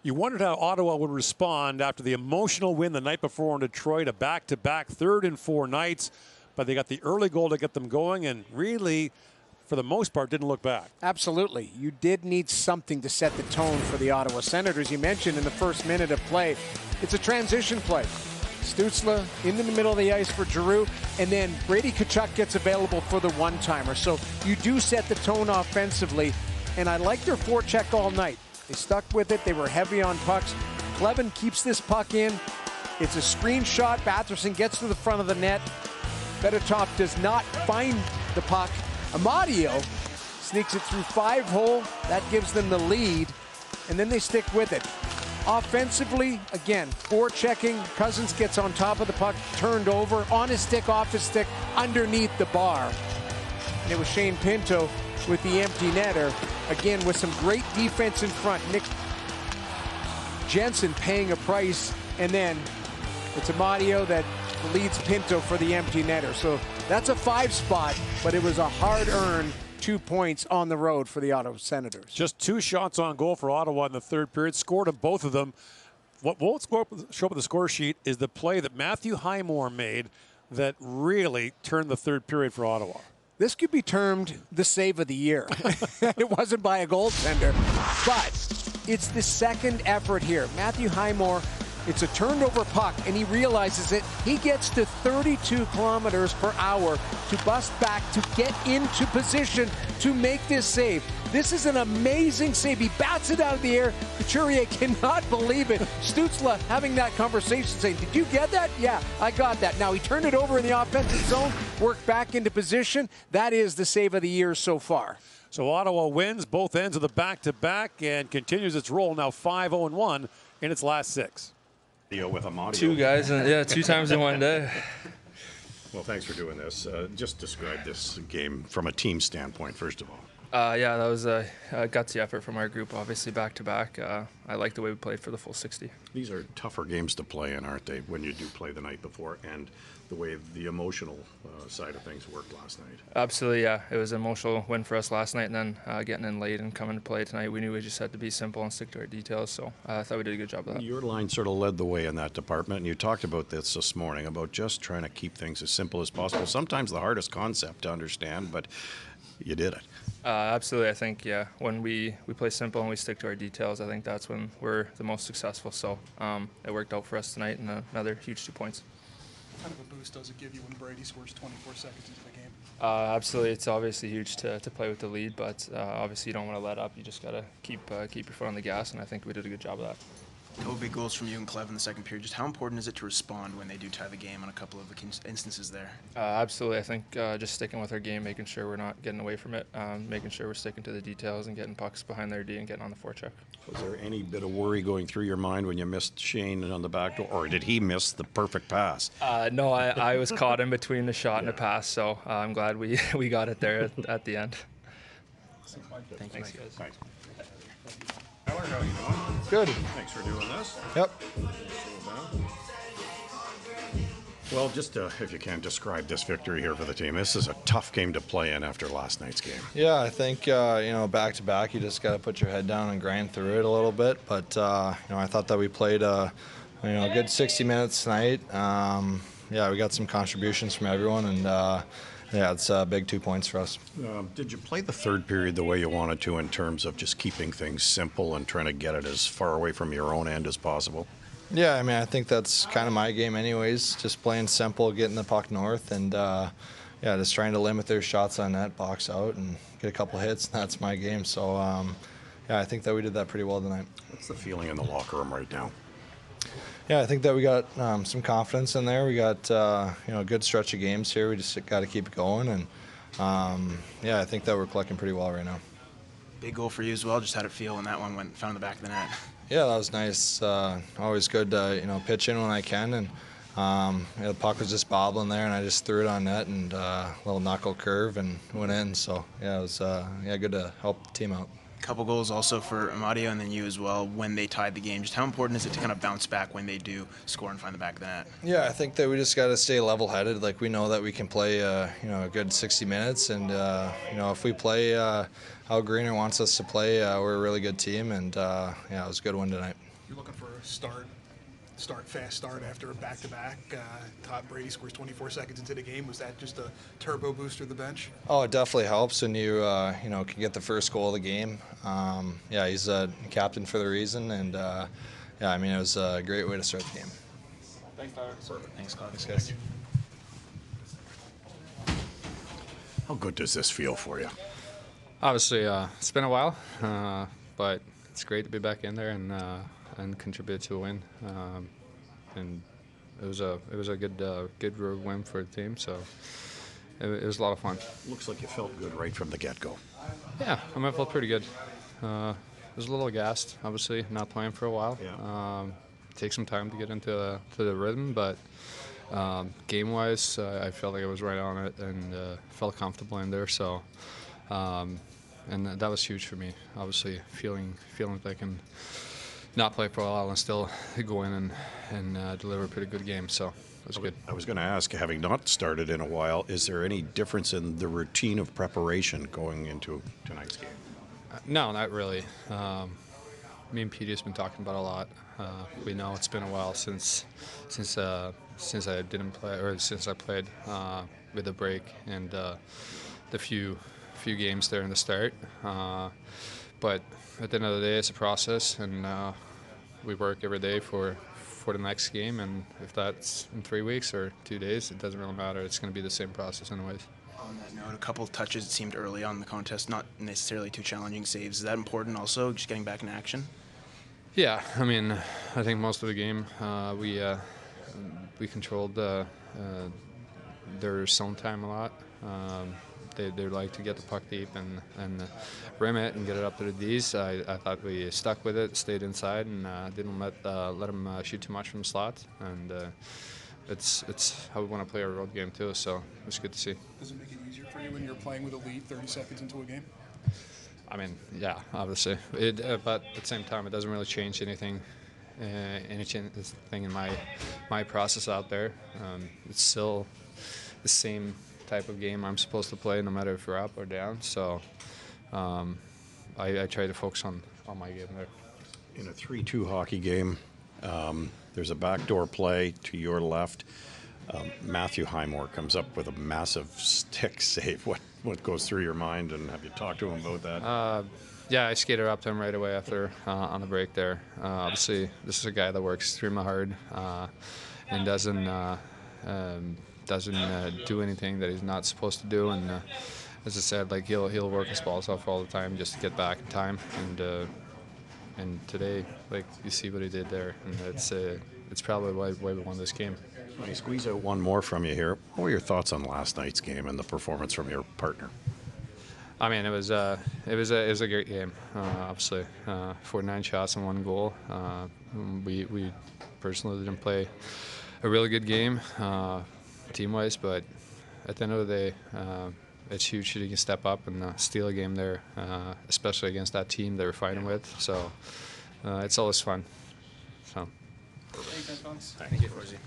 You wondered how Ottawa would respond after the emotional win the night before in Detroit, a back-to-back third in 4 nights. But they got the early goal to get them going and really, for the most part, didn't look back. Absolutely. You did need something to set the tone for the Ottawa Senators. You mentioned in the first minute of play, it's a transition play. Stützle into the middle of the ice for Giroux, and then Brady Tkachuk gets available for the one-timer. So you do set the tone offensively, and I like their forecheck all night. They stuck with it. They were heavy on pucks. Clevin keeps this puck in. It's a screen shot. Batherson gets to the front of the net. Fedotov does not find the puck. Amadio sneaks it through 5-hole. That gives them the lead, and then they stick with it. Offensively, again, forechecking. Cousins gets on top of the puck, turned over, on his stick, off his stick, underneath the bar. And it was Shane Pinto with the empty netter. Again, with some great defense in front. Nick Jensen paying a price, and then it's Amadio that leads Pinto for the empty netter. So that's a 5 spot, but it was a hard-earned 2 points on the road for the Ottawa Senators. Just 2 shots on goal for Ottawa in the third period. Scored on both of them. What won't show up on the score sheet is the play that Matthew Highmore made that really turned the third period for Ottawa. This could be termed the save of the year. It wasn't by a goaltender, but it's the second effort here. Matthew Highmore, it's a turned over puck, and he realizes it. He gets to 32 kilometers per hour to bust back to get into position to make this save. This is an amazing save. He bats it out of the air. Couturier cannot believe it. Stützle having that conversation saying, did you get that? Yeah, I got that. Now he turned it over in the offensive zone, worked back into position. That is the save of the year so far. So Ottawa wins both ends of the back-to-back and continues its roll, now 5-0-1 in its last 6. With Amadio. 2 guys, and 2 times in one day. Well, thanks for doing this. Just describe this game from a team standpoint, first of all. Yeah, that was a gutsy effort from our group, obviously back-to-back. I like the way we played for the full 60. These are tougher games to play in, aren't they, when you do play the night before, and the way the emotional side of things worked last night? Absolutely, yeah. It was an emotional win for us last night, and then getting in late and coming to play tonight, we knew we just had to be simple and stick to our details, so I thought we did a good job of that. Your line sort of led the way in that department, and you talked about this morning, about just trying to keep things as simple as possible. Sometimes the hardest concept to understand, but you did it. Absolutely. I think, yeah, when we play simple and we stick to our details, I think that's when we're the most successful. So it worked out for us tonight, and another huge 2 points. What kind of a boost does it give you when Brady scores 24 seconds into the game? Absolutely. It's obviously huge to play with the lead, but obviously you don't want to let up. You just got to keep your foot on the gas, and I think we did a good job of that. A couple big goals from you and Clev in the second period. Just how important is it to respond when they do tie the game on a couple of instances there? Absolutely. I think just sticking with our game, making sure we're not getting away from it, making sure we're sticking to the details and getting pucks behind their D and getting on the forecheck. Was there any bit of worry going through your mind when you missed Shane on the back door, or did he miss the perfect pass? No, I was caught in between the shot and the pass, so I'm glad we got it there at the end. Thanks, guys. Thanks. How are you doing? Good. Thanks for doing this. Yep. Well, just if you can describe this victory here for the team. This is a tough game to play in after last night's game. Yeah, I think back to back, you just got to put your head down and grind through it a little bit. But I thought that we played a good 60 minutes tonight. We got some contributions from everyone, and it's big 2 points for us. Did you play the third period the way you wanted to in terms of just keeping things simple and trying to get it as far away from your own end as possible? Yeah, I think that's kind of my game anyways, just playing simple, getting the puck north, and just trying to limit their shots on net, box out, and get a couple hits, and that's my game. So, I think that we did that pretty well tonight. What's the feeling in the locker room right now? Yeah, I think that we got some confidence in there. We got a good stretch of games here. We just got to keep it going, and I think that we're collecting pretty well right now. Big goal for you as well. Just how'd it feel when that one found the back of the net? Yeah, that was nice. Always good to pitch in when I can, and the puck was just bobbling there, and I just threw it on net and a little knuckle curve and went in. So it was good to help the team out. Couple goals also for Amadio and then you as well when they tied the game. Just how important is it to kind of bounce back when they do score and find the back of the net? Yeah, I think that we just got to stay level-headed. Like, we know that we can play a good 60 minutes, and if we play how Greener wants us to play, we're a really good team, and it was a good one tonight. You're looking for a fast start after a back-to-back. Top Brady scores 24 seconds into the game. Was that just a turbo booster of the bench? Oh, it definitely helps when you can get the first goal of the game. He's a captain for the reason, and it was a great way to start the game. Thanks, Tyler. Perfect. Thanks, Claude. Thanks, guys. How good does this feel for you? Obviously, it's been a while, but it's great to be back in there and contribute to a win. And it was a good road win for the team, so it was a lot of fun. Looks like you felt good right from the get-go. Yeah, I felt pretty good. I was a little gassed, obviously, not playing for a while. Yeah. Take some time to get into the rhythm, but game-wise, I felt like I was right on it and felt comfortable in there. So, and that was huge for me. Obviously, feeling like I can not play for a while and still go in and deliver a pretty good game. So it was good. I was going to ask, having not started in a while, is there any difference in the routine of preparation going into tonight's game? No, not really. Me and Petey has been talking about it a lot. We know it's been a while since I didn't play, or since I played with a break and the few games there in the start. But at the end of the day, it's a process, and we work every day for the next game. And if that's in 3 weeks or 2 days, it doesn't really matter. It's going to be the same process anyways. On that note, a couple of touches it seemed early on in the contest, not necessarily too challenging saves. Is that important also, just getting back in action? Yeah, I think most of the game we controlled their zone time a lot. They like to get the puck deep and rim it and get it up to the Ds. I thought we stuck with it, stayed inside, and didn't let them shoot too much from the slot. And it's how we want to play our road game too. So it's good to see. Does it make it easier for you when you're playing with a lead 30 seconds into a game? Yeah, obviously. But at the same time, it doesn't really change anything in my process out there. It's still the same type of game I'm supposed to play, no matter if we're up or down. So I try to focus on my game there. In a 3-2 hockey game, there's a backdoor play to your left. Matthew Highmore comes up with a massive stick save. What goes through your mind, and have you talked to him about that? Yeah, I skated up to him right away after on the break there. Obviously, this is a guy that works extremely hard and doesn't do anything that he's not supposed to do. And as I said, like he'll work his balls off all the time just to get back in time. And today, like, you see what he did there, and it's probably why we won this game. Let me squeeze out one more from you here. What were your thoughts on last night's game and the performance from your partner? It was a great game. Obviously, 49 shots and 1 goal. We personally didn't play a really good game team-wise, but at the end of the day, it's huge that you can step up and steal a game there, especially against that team they were fighting with. So it's always fun. So. Thanks, Thank you, Rosie.